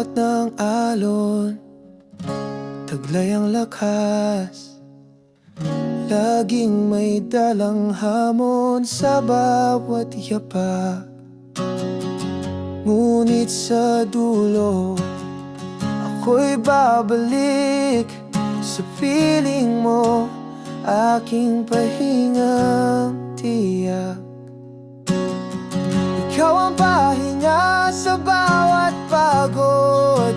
bawat ng alon, taglay ang lakas. Laging may dalang hamon sa bawat yapak. Ngunit sa dulo, ako'y babalik sa piling mo, aking pahingang tiyak. Ikaw ang pahinga sa bawat pagod,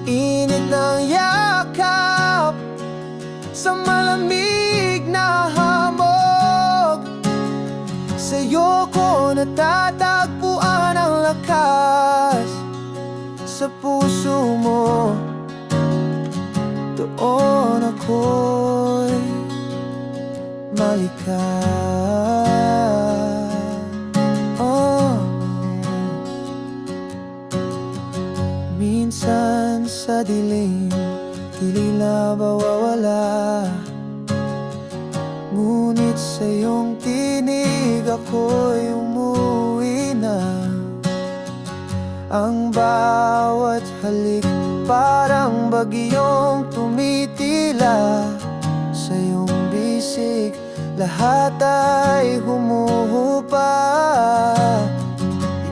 init ng yakap sa malamig na hamog. Sa'yo ko natatagpuan ang lakas. Sa puso mo, doon ako'y malikha. Minsan sa dilim, tila mawawala. Ngunit sa iyong tinig ako'y umuwi na. Ang bawat halik parang bagyong tumitila. Sa iyong bisig lahat ay humuhupa.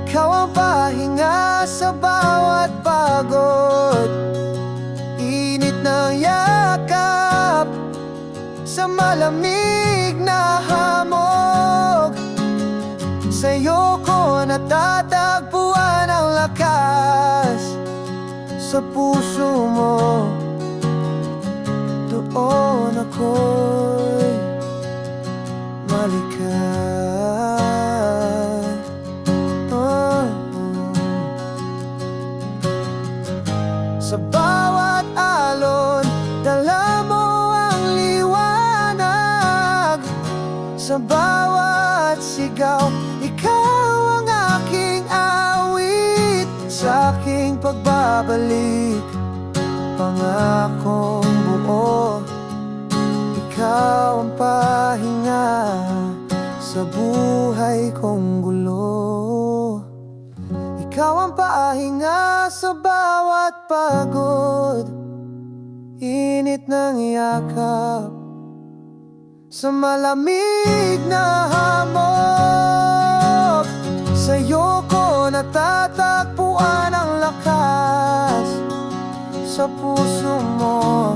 Ikaw ang pahinga sa bawat pagod, init ng yakap sa malamig na hamog. Sa'yo ko natatagpuan ang lakas. Sa puso mo, doon ako'y malikha. Sa bawat alon, dala mo ang liwanag. Sa bawat sigaw, ikaw ang aking awit. Sa aking pagbabalik, pangakong buo. Ikaw ang pahinga sa buhay kong gulo. Ikaw ang pahinga sa bawat pagod, init ng yakap sa malamig na hamog. Sa'yo ko natatagpuan ang lakas. Sa puso mo,